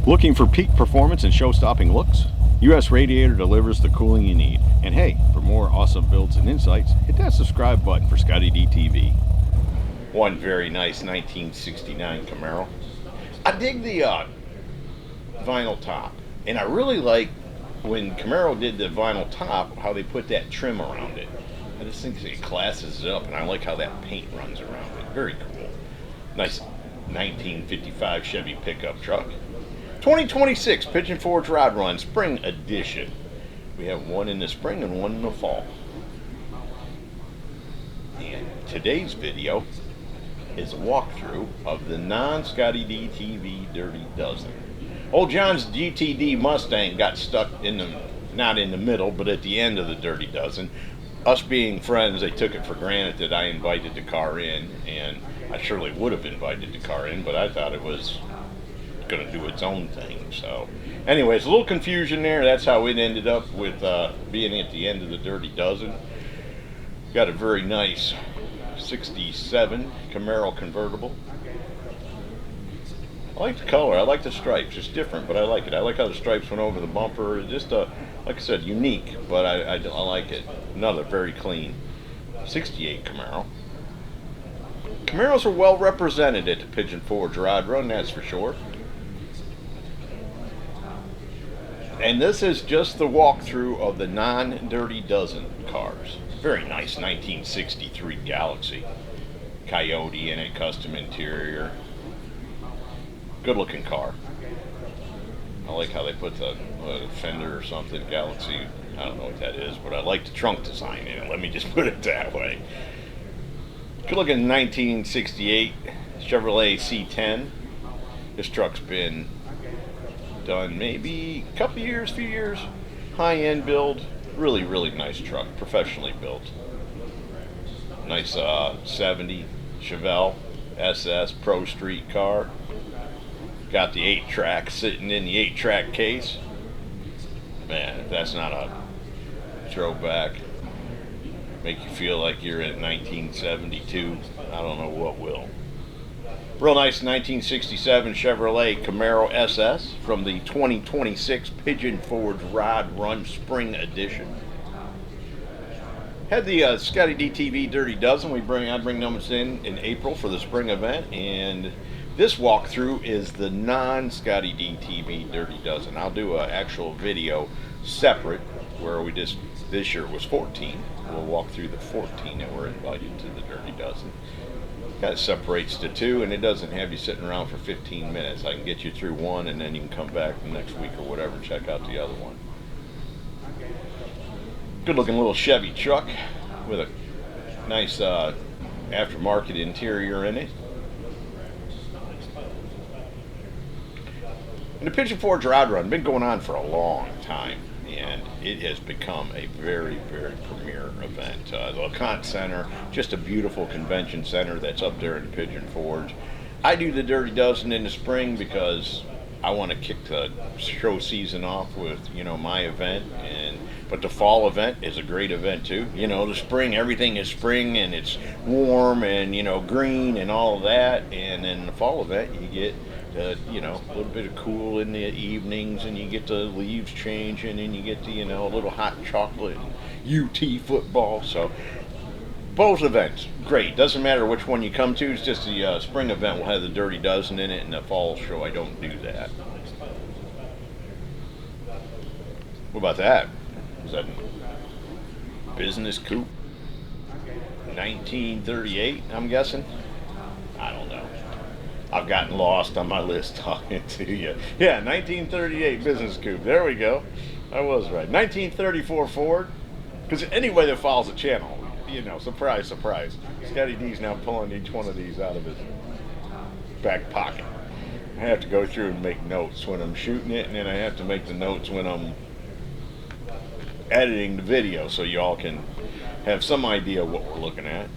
Looking for peak performance and show-stopping looks? US Radiator delivers the cooling you need. And hey, for more awesome builds and insights, hit that subscribe button for ScottieDTV. One very nice 1969 Camaro. I dig the vinyl top, and I really like when Camaro did the vinyl top, how they put that trim around it. I just think it classes it up, and I like how that paint runs around it. Very cool. Nice 1955 Chevy pickup truck. 2026 Pigeon Forge Rod Run Spring Edition. We have one in the spring and one in the fall. And today's video is a walkthrough of the non-ScottieDTV Dirty Dozen. Old John's GTD Mustang got stuck in the, not in the middle, but at the end of the Dirty Dozen. Us being friends, they took it for granted that I invited the car in, and I surely would have invited the car in, but I thought it was going to do its own thing. So anyways, a little confusion there. That's how it ended up with being at the end of the Dirty Dozen. Got a very nice 67 Camaro convertible. I like the color. I like the stripes. It's different, but I like it. I like how the stripes went over the bumper. Just like I said, unique, but I like it. Another very clean 68 Camaro. Camaros are well represented at the Pigeon Forge Rod Run, that's for sure. And this is just the walkthrough of the non-Dirty Dozen cars. Very nice 1963 Galaxy. Coyote in it, custom interior. Good looking car. I like how they put the fender or something, Galaxy, I don't know what that is, but I like the trunk design in it, let me just put it that way. Good looking 1968 Chevrolet C10. This truck's been done maybe a couple years, few years. High-end build, really nice truck, professionally built. Nice 70 Chevelle SS Pro Street car. Got the 8-track sitting in the 8-track case. Man, if that's not a throwback, make you feel like you're in 1972, I don't know what will. Real nice 1967 Chevrolet Camaro SS from the 2026 Pigeon Forge Rod Run Spring Edition. Had the ScottieDTV Dirty Dozen. I bring them in April for the spring event, and this walkthrough is the non-ScottieDTV Dirty Dozen. I'll do an actual video separate where we just, this year was 14. We'll walk through the 14 that were invited to the Dirty Dozen. Kind of separates the two, and it doesn't have you sitting around for 15 minutes. I can get you through one, and then you can come back the next week or whatever and check out the other one. Good looking little Chevy truck with a nice aftermarket interior in it. And the Pigeon Forge Rod Run been going on for a long time, and it has become a very premier event. The LeConte Center, just a beautiful convention center that's up there in Pigeon Forge. I do the Dirty Dozen in the spring because I want to kick the show season off with, you know, my event, but the fall event is a great event too. You know, the spring, everything is spring and it's warm and, you know, green and all of that, and then the fall event you get you know, a little bit of cool in the evenings, and you get the leaves changing, and you get the, you know, a little hot chocolate and UT football. So both events great. Doesn't matter which one you come to. It's just the spring event will have the Dirty Dozen in it, and the fall show I don't do that. What about that? Is that business coupe? 1938, I'm guessing. I don't know. I've gotten lost on my list talking to you. Yeah, 1938 business coupe. There we go. I was right. 1934 Ford. Because anybody that follows the channel, you know, surprise, surprise. Scotty D's now pulling each one of these out of his back pocket. I have to go through and make notes when I'm shooting it, and then I have to make the notes when I'm editing the video so y'all can have some idea what we're looking at.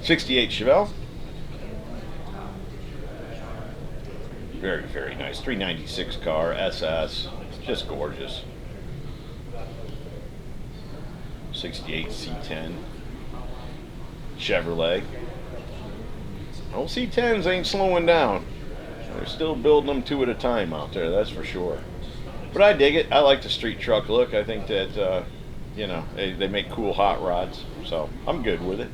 68 Chevelle. Very nice 396 car SS, just gorgeous. 68 C10 Chevrolet. Old C10s ain't slowing down. They're still building them two at a time out there, that's for sure. But I dig it. I like the street truck look. I think that, you know, they make cool hot rods. So I'm good with it.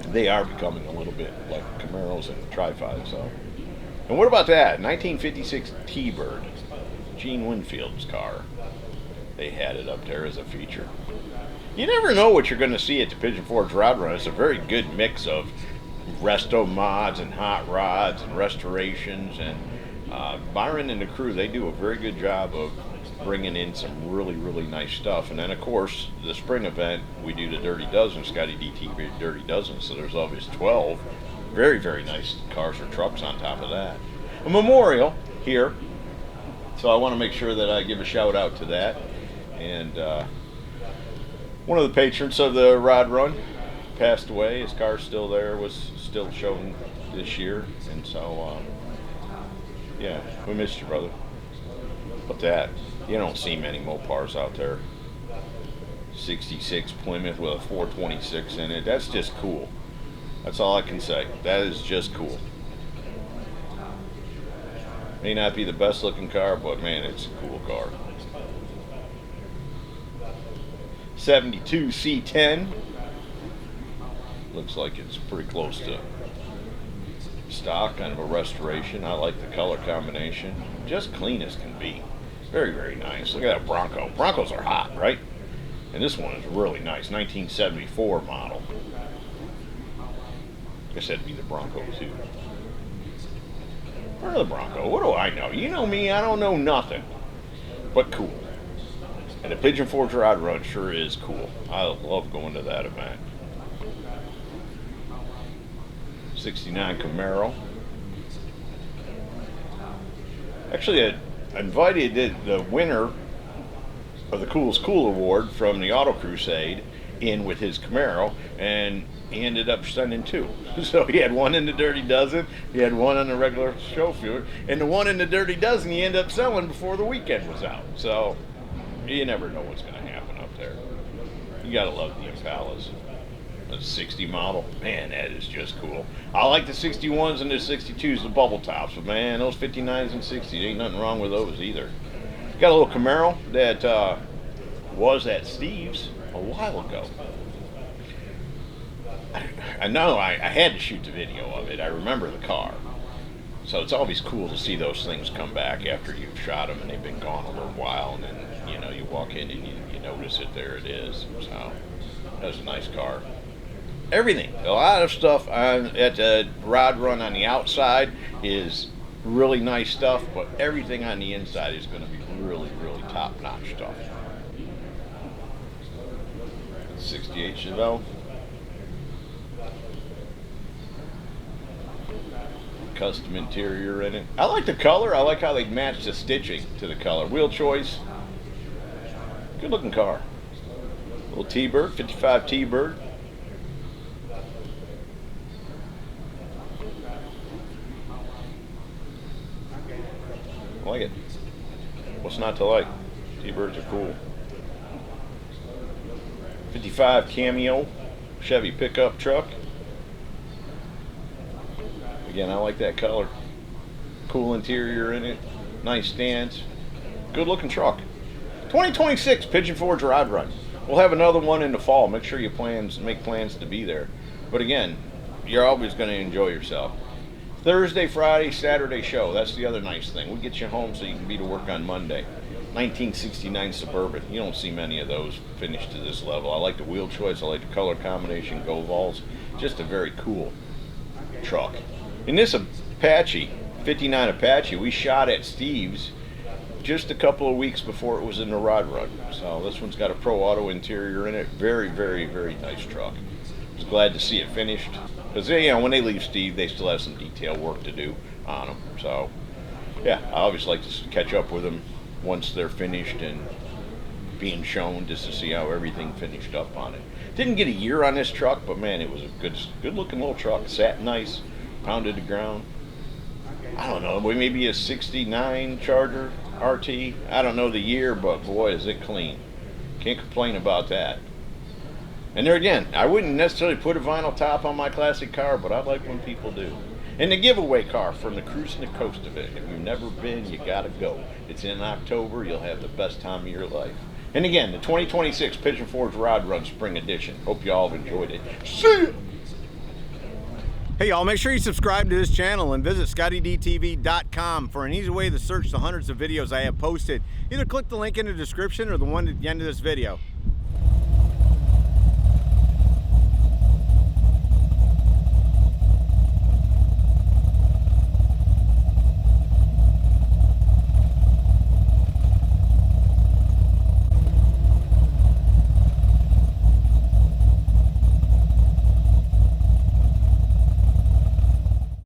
They are becoming a little bit like Camaros and Tri-5. So. And what about that? 1956 T-Bird. Gene Winfield's car. They had it up there as a feature. You never know what you're going to see at the Pigeon Forge Rod Run. It's a very good mix of resto mods and hot rods and restorations, and Byron and the crew, they do a very good job of bringing in some really, really nice stuff. And then of course the spring event, we do the Dirty Dozen, ScottieDTV Dirty Dozen, so there's always 12 very, very nice cars or trucks on top of that. A memorial here, so I want to make sure that I give a shout out to that. And one of the patrons of the Rod Run passed away. His car's still there, was still showing this year, and so yeah, we missed you, brother. But that, you don't see many Mopars out there. 66 Plymouth with a 426 in it. That's just cool. That's all I can say. That is just cool. May not be the best looking car, but man, it's a cool car. 72 C10. Looks like it's pretty close to stock, kind of a restoration. I like the color combination. Just clean as can be. Very, very nice. Look at that Bronco. Broncos are hot, right? And this one is really nice. 1974 model. I guess that'd be the Bronco too. Where's the Bronco? What do I know? You know me, I don't know nothing. But cool. And the Pigeon Forge Rod Run sure is cool. I love going to that event. 69 Camaro. Actually, I invited the winner of the Coolest Cool Award from the Auto Crusade in with his Camaro, and he ended up sending two. So he had one in the Dirty Dozen, he had one on the regular show field, and the one in the Dirty Dozen he ended up selling before the weekend was out. So you never know what's going to happen up there. You gotta love the Impalas. The 60 model, man, that is just cool. I like the 61s and the 62s, the bubble tops, but man, those 59s and 60s, ain't nothing wrong with those either. Got a little Camaro that was at Steve's a while ago. I know I had to shoot the video of it. I remember the car. So it's always cool to see those things come back after you've shot them and they've been gone a little while, and then, you know, you walk in and you notice it, there it is. So that's a nice car. Everything, a lot of stuff at the Rod Run on the outside is really nice stuff, but everything on the inside is going to be really, really top-notch stuff. 68 Chevelle. Custom interior in it. I like the color. I like how they match the stitching to the color. Wheel choice. Good looking car. Little T-Bird, 55 T-Bird. I like it. What's not to like? T-Birds are cool. 55 Cameo Chevy pickup truck. Again, I like that color. Cool interior in it. Nice stance. Good looking truck. 2026 Pigeon Forge Rod Run. We'll have another one in the fall. Make sure you make plans to be there. But again, you're always going to enjoy yourself. Thursday, Friday, Saturday show. That's the other nice thing. We'll get you home so you can be to work on Monday. 1969 Suburban. You don't see many of those finished to this level. I like the wheel choice. I like the color combination. Goval's. Just a very cool truck. In this Apache, 59 Apache, we shot at Steve's just a couple of weeks before it was in the Rod Run. So this one's got a Pro Auto interior in it. Very, very, very nice truck. I was glad to see it finished. Because, you know, when they leave Steve, they still have some detail work to do on them. So, yeah, I always like to catch up with them once they're finished and being shown, just to see how everything finished up on it. Didn't get a year on this truck, but man, it was a good looking little truck. Sat nice, pounded the ground. I don't know, maybe a 69 Charger RT. I don't know the year, but boy, is it clean. Can't complain about that. And there again, I wouldn't necessarily put a vinyl top on my classic car, but I like when people do. And the giveaway car from the Cruising the Coast of it. If you've never been, you gotta go. It's in October. You'll have the best time of your life. And again, the 2026 Pigeon Forge Rod Run Spring Edition. Hope you all have enjoyed it. See ya! Hey y'all, make sure you subscribe to this channel and visit ScottieDTV.com for an easy way to search the hundreds of videos I have posted. Either click the link in the description or the one at the end of this video.